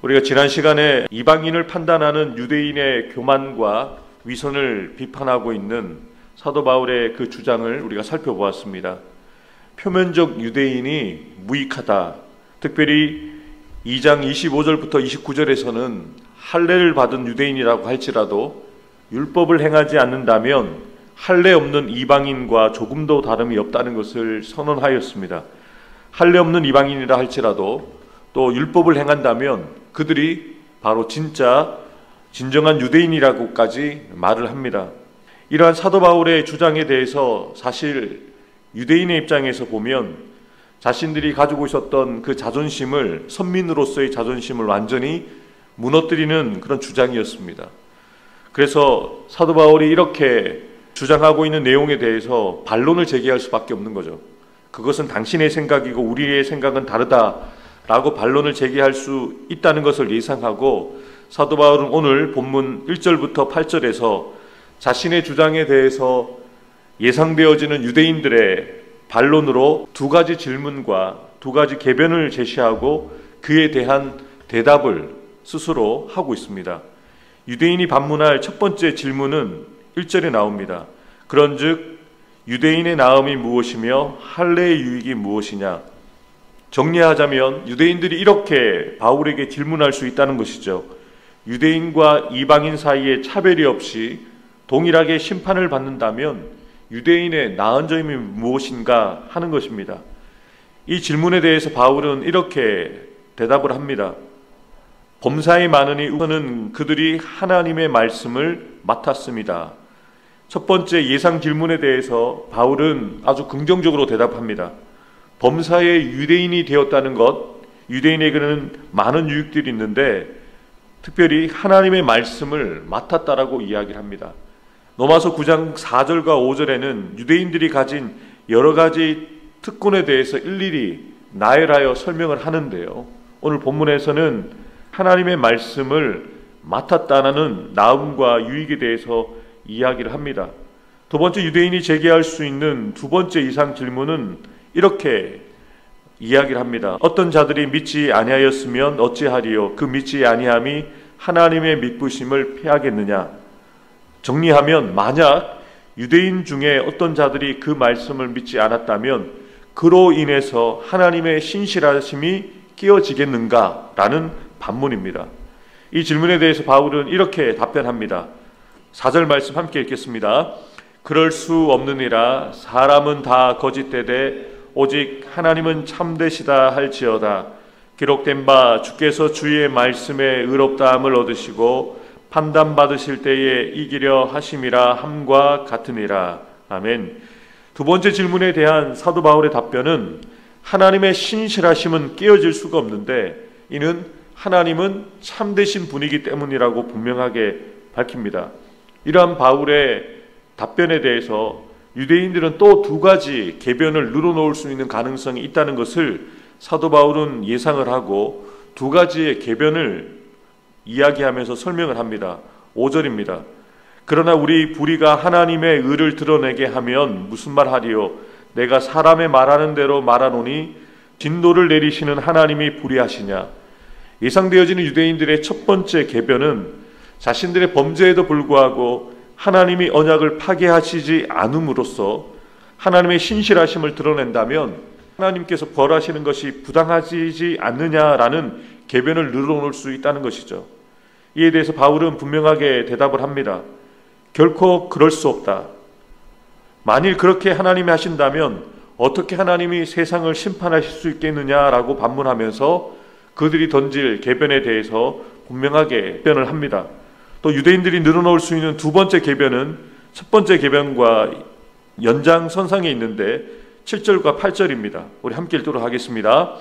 우리가 지난 시간에 이방인을 판단하는 유대인의 교만과 위선을 비판하고 있는 사도 바울의 그 주장을 우리가 살펴보았습니다. 표면적 유대인이 무익하다. 특별히 2장 25절부터 29절에서는 할례를 받은 유대인이라고 할지라도 율법을 행하지 않는다면 할례 없는 이방인과 조금도 다름이 없다는 것을 선언하였습니다. 할례 없는 이방인이라 할지라도 또 율법을 행한다면 그들이 바로 진정한 유대인이라고까지 말을 합니다. 이러한 사도 바울의 주장에 대해서 사실 유대인의 입장에서 보면 자신들이 가지고 있었던 그 자존심을, 선민으로서의 자존심을 완전히 무너뜨리는 그런 주장이었습니다. 그래서 사도 바울이 이렇게 주장하고 있는 내용에 대해서 반론을 제기할 수밖에 없는 거죠. 그것은 당신의 생각이고 우리의 생각은 다르다라고 반론을 제기할 수 있다는 것을 예상하고 사도 바울은 오늘 본문 1절부터 8절에서 자신의 주장에 대해서 예상되어지는 유대인들의 반론으로 두 가지 질문과 두 가지 개변을 제시하고 그에 대한 대답을 스스로 하고 있습니다. 유대인이 반문할 첫 번째 질문은 1절에 나옵니다. 그런즉 유대인의 나음이 무엇이며 할례의 유익이 무엇이냐? 정리하자면 유대인들이 이렇게 바울에게 질문할 수 있다는 것이죠. 유대인과 이방인 사이에 차별이 없이 동일하게 심판을 받는다면 유대인의 나은 점이 무엇인가 하는 것입니다. 이 질문에 대해서 바울은 이렇게 대답을 합니다. 범사에 많으니 우선은 그들이 하나님의 말씀을 맡았습니다. 첫 번째 예상 질문에 대해서 바울은 아주 긍정적으로 대답합니다. 범사의 유대인이 되었다는 것, 유대인에게는 많은 유익들이 있는데 특별히 하나님의 말씀을 맡았다라고 이야기를 합니다. 로마서 9장 4절과 5절에는 유대인들이 가진 여러 가지 특권에 대해서 일일이 나열하여 설명을 하는데요. 오늘 본문에서는 하나님의 말씀을 맡았다는 나음과 유익에 대해서 이야기를 합니다. 두 번째 유대인이 제기할 수 있는 두 번째 이상 질문은 이렇게 이야기를 합니다. 어떤 자들이 믿지 아니하였으면 어찌하리요? 그 믿지 아니함이 하나님의 믿부심을 패하겠느냐? 정리하면 만약 유대인 중에 어떤 자들이 그 말씀을 믿지 않았다면 그로 인해서 하나님의 신실하심이 깨어지겠는가? 라는 반문입니다. 이 질문에 대해서 바울은 이렇게 답변합니다. 4절 말씀 함께 읽겠습니다. 그럴 수 없느니라. 사람은 다 거짓되되 오직 하나님은 참되시다 할지어다. 기록된 바 주께서 주의 말씀에 의롭다함을 얻으시고 판단받으실 때에 이기려 하심이라 함과 같으니라. 아멘. 두 번째 질문에 대한 사도 바울의 답변은 하나님의 신실하심은 깨어질 수가 없는데 이는 하나님은 참되신 분이기 때문이라고 분명하게 밝힙니다. 이러한 바울의 답변에 대해서 유대인들은 또 두 가지 개변을 늘어놓을 수 있는 가능성이 있다는 것을 사도 바울은 예상을 하고 두 가지의 개변을 이야기하면서 설명을 합니다. 5절입니다. 그러나 우리 불의가 하나님의 의를 드러내게 하면 무슨 말 하리요? 내가 사람의 말하는 대로 말하노니 진노를 내리시는 하나님이 불의하시냐? 예상되어지는 유대인들의 첫 번째 개변은 자신들의 범죄에도 불구하고 하나님이 언약을 파괴하시지 않음으로써 하나님의 신실하심을 드러낸다면 하나님께서 벌하시는 것이 부당하지 않느냐라는 개변을 늘어놓을 수 있다는 것이죠. 이에 대해서 바울은 분명하게 대답을 합니다. 결코 그럴 수 없다. 만일 그렇게 하나님이 하신다면 어떻게 하나님이 세상을 심판하실 수 있겠느냐라고 반문하면서 그들이 던질 개변에 대해서 분명하게 답변을 합니다. 또 유대인들이 늘어놓을 수 있는 두 번째 개변은 첫 번째 개변과 연장선상에 있는데 7절과 8절입니다. 우리 함께 읽도록 하겠습니다.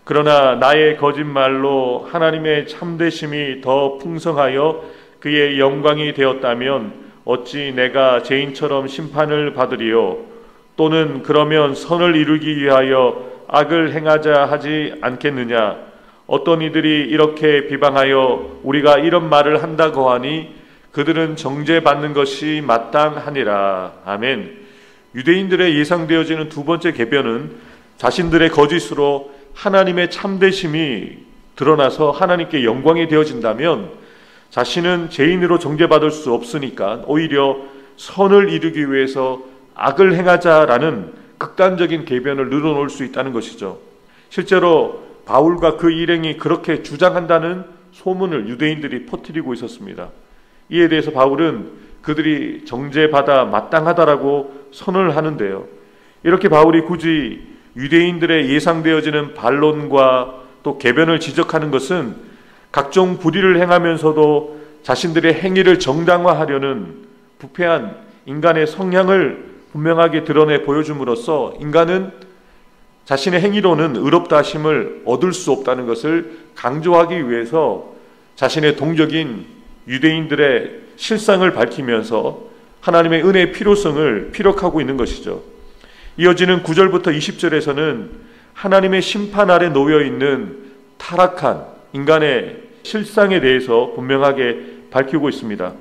그러나 나의 거짓말로 하나님의 참되심이 더 풍성하여 그의 영광이 되었다면 어찌 내가 죄인처럼 심판을 받으리요? 또는 그러면 선을 이루기 위하여 악을 행하자 하지 않겠느냐? 어떤 이들이 이렇게 비방하여 우리가 이런 말을 한다고 하니 그들은 정죄받는 것이 마땅하니라. 아멘. 유대인들의 예상되어지는 두 번째 개변은 자신들의 거짓으로 하나님의 참되심이 드러나서 하나님께 영광이 되어진다면 자신은 죄인으로 정죄받을 수 없으니까 오히려 선을 이루기 위해서 악을 행하자라는 극단적인 궤변을 늘어놓을 수 있다는 것이죠. 실제로 바울과 그 일행이 그렇게 주장한다는 소문을 유대인들이 퍼뜨리고 있었습니다. 이에 대해서 바울은 그들이 정죄받아 마땅하다라고 선언을 하는데요. 이렇게 바울이 굳이 유대인들의 예상되어지는 반론과 또 궤변을 지적하는 것은 각종 불의를 행하면서도 자신들의 행위를 정당화하려는 부패한 인간의 성향을 분명하게 드러내 보여줌으로써 인간은 자신의 행위로는 의롭다 하심을 얻을 수 없다는 것을 강조하기 위해서 자신의 동족인 유대인들의 실상을 밝히면서 하나님의 은혜의 필요성을 피력하고 있는 것이죠. 이어지는 9절부터 20절에서는 하나님의 심판 아래 놓여 있는 타락한 인간의 실상에 대해서 분명하게 밝히고 있습니다.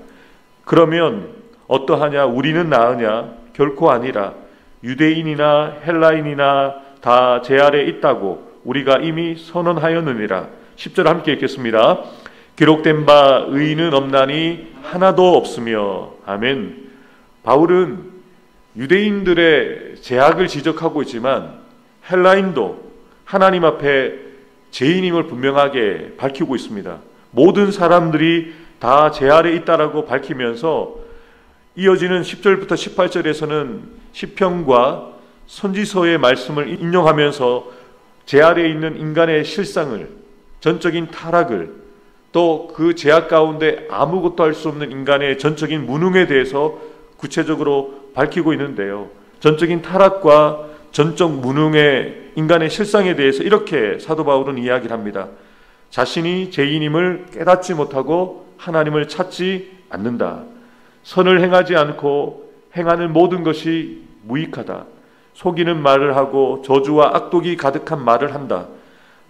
그러면 어떠하냐? 우리는 나으냐? 결코 아니라 유대인이나 헬라인이나 다 제 아래 있다고 우리가 이미 선언하였느니라. 10절 함께 읽겠습니다. 기록된 바 의인은 없나니 하나도 없으며. 아멘. 바울은 유대인들의 죄악을 지적하고 있지만 헬라인도 하나님 앞에 죄인임을 분명하게 밝히고 있습니다. 모든 사람들이 다 제 아래 있다라고 밝히면서 이어지는 10절부터 18절에서는 시편과 선지서의 말씀을 인용하면서 제 아래에 있는 인간의 실상을, 전적인 타락을, 또 그 죄악 가운데 아무것도 할 수 없는 인간의 전적인 무능에 대해서 구체적으로 밝히고 있는데요. 전적인 타락과 전적 무능의 인간의 실상에 대해서 이렇게 사도 바울은 이야기를 합니다. 자신이 죄인임을 깨닫지 못하고 하나님을 찾지 않는다. 선을 행하지 않고 행하는 모든 것이 무익하다. 속이는 말을 하고 저주와 악독이 가득한 말을 한다.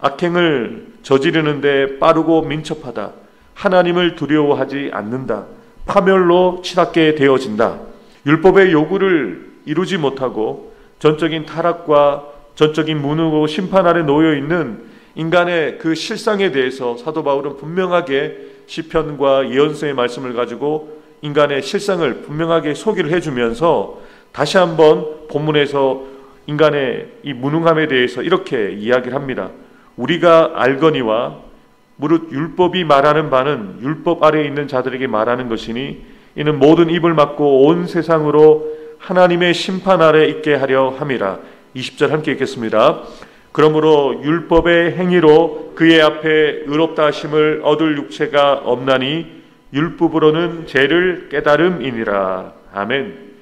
악행을 저지르는데 빠르고 민첩하다. 하나님을 두려워하지 않는다. 파멸로 치닫게 되어진다. 율법의 요구를 이루지 못하고 전적인 타락과 전적인 무능으로 심판 아래 놓여 있는 인간의 그 실상에 대해서 사도 바울은 분명하게 시편과 예언서의 말씀을 가지고 인간의 실상을 분명하게 소개를 해주면서 다시 한번 본문에서 인간의 이 무능함에 대해서 이렇게 이야기를 합니다. 우리가 알거니와 무릇 율법이 말하는 바는 율법 아래에 있는 자들에게 말하는 것이니 이는 모든 입을 막고 온 세상으로 하나님의 심판 아래 있게 하려 함이라. 20절 함께 읽겠습니다. 그러므로 율법의 행위로 그의 앞에 의롭다 하심을 얻을 육체가 없나니 율법으로는 죄를 깨달음이니라. 아멘.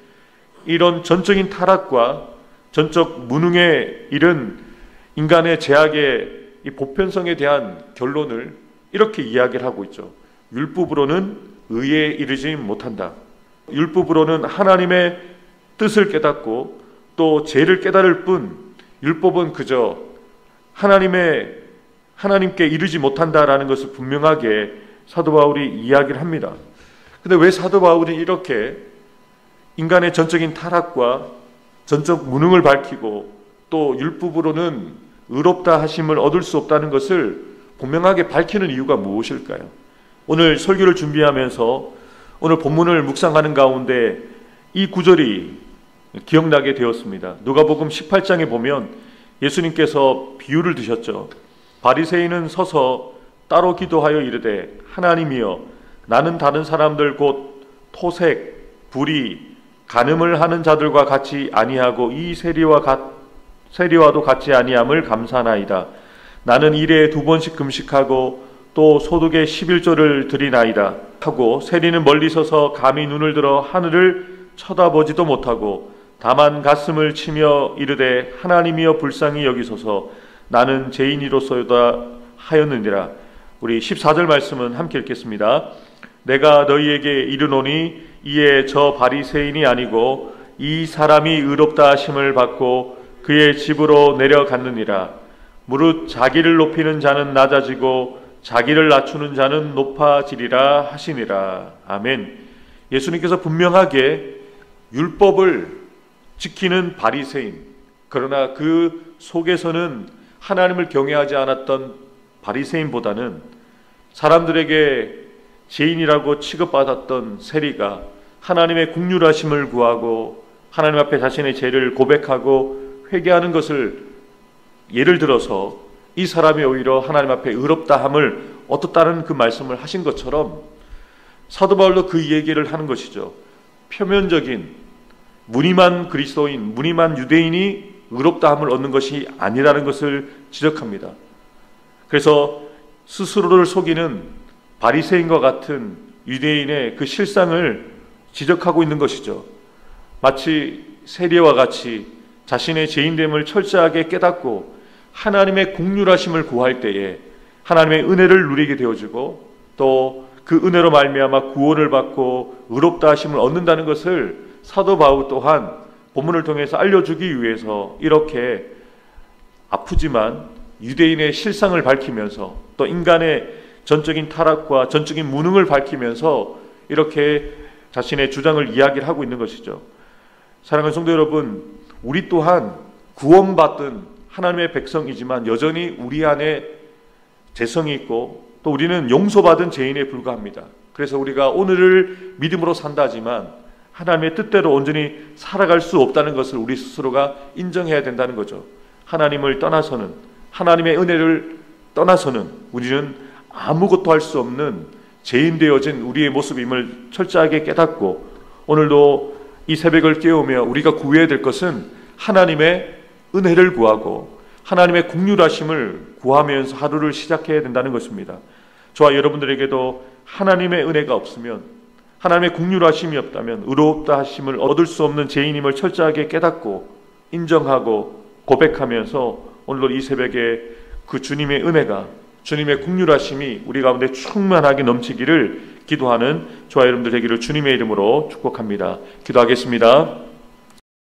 이런 전적인 타락과 전적 무능에 이른 인간의 죄악의 이 보편성에 대한 결론을 이렇게 이야기를 하고 있죠. 율법으로는 의에 이르지 못한다. 율법으로는 하나님의 뜻을 깨닫고 또 죄를 깨달을 뿐 율법은 그저 하나님께 이르지 못한다라는 것을 분명하게 사도 바울이 이야기를 합니다. 그런데 왜 사도 바울이 이렇게 인간의 전적인 타락과 전적 무능을 밝히고 또 율법으로는 의롭다 하심을 얻을 수 없다는 것을 분명하게 밝히는 이유가 무엇일까요? 오늘 설교를 준비하면서 오늘 본문을 묵상하는 가운데 이 구절이 기억나게 되었습니다. 누가복음 18장에 보면 예수님께서 비유를 드셨죠. 바리새인은 서서 따로 기도하여 이르되 하나님이여 나는 다른 사람들 곧 토색, 불의, 간음을 하는 자들과 같이 아니하고 이 세리와도 같이 아니함을 감사하나이다. 나는 일에 2번씩 금식하고 또 소득의 11조를 드리나이다 하고 세리는 멀리 서서 감히 눈을 들어 하늘을 쳐다보지도 못하고 다만 가슴을 치며 이르되 하나님이여 불쌍히 여기소서 나는 죄인이로소이다 하였느니라. 우리 14절 말씀은 함께 읽겠습니다. 내가 너희에게 이르노니 이에 저 바리새인이 아니고 이 사람이 의롭다 하심을 받고 그의 집으로 내려갔느니라. 무릇 자기를 높이는 자는 낮아지고 자기를 낮추는 자는 높아지리라 하시니라. 아멘. 예수님께서 분명하게 율법을 지키는 바리새인, 그러나 그 속에서는 하나님을 경외하지 않았던 바리새인보다는 사람들에게 죄인이라고 취급받았던 세리가 하나님의 긍휼하심을 구하고 하나님 앞에 자신의 죄를 고백하고 회개하는 것을 예를 들어서 이 사람이 오히려 하나님 앞에 의롭다함을 얻었다는 그 말씀을 하신 것처럼 사도 바울도 그 얘기를 하는 것이죠. 표면적인 무늬만 그리스도인, 무늬만 유대인이 의롭다함을 얻는 것이 아니라는 것을 지적합니다. 그래서 스스로를 속이는 바리새인과 같은 유대인의 그 실상을 지적하고 있는 것이죠. 마치 세리와 같이 자신의 죄인됨을 철저하게 깨닫고 하나님의 긍휼하심을 구할 때에 하나님의 은혜를 누리게 되어지고 또 그 은혜로 말미암아 구원을 받고 의롭다 하심을 얻는다는 것을 사도 바울 또한 본문을 통해서 알려주기 위해서 이렇게 아프지만 유대인의 실상을 밝히면서 또 인간의 전적인 타락과 전적인 무능을 밝히면서 이렇게 자신의 주장을 이야기를 하고 있는 것이죠. 사랑하는 성도 여러분, 우리 또한 구원받은 하나님의 백성이지만 여전히 우리 안에 죄성이 있고 또 우리는 용서받은 죄인에 불과합니다. 그래서 우리가 오늘을 믿음으로 산다지만 하나님의 뜻대로 온전히 살아갈 수 없다는 것을 우리 스스로가 인정해야 된다는 거죠. 하나님을 떠나서는, 하나님의 은혜를 떠나서는 우리는 아무것도 할 수 없는 죄인 되어진 우리의 모습임을 철저하게 깨닫고 오늘도 이 새벽을 깨우며 우리가 구해야 될 것은 하나님의 은혜를 구하고 하나님의 긍휼하심을 구하면서 하루를 시작해야 된다는 것입니다. 저와 여러분들에게도 하나님의 은혜가 없으면, 하나님의 긍휼하심이 없다면 의롭다 하심을 얻을 수 없는 죄인임을 철저하게 깨닫고 인정하고 고백하면서 오늘도 이 새벽에 그 주님의 은혜가, 주님의 긍휼하심이 우리 가운데 충만하게 넘치기를 기도하는 저와 여러분들 되기를 주님의 이름으로 축복합니다. 기도하겠습니다.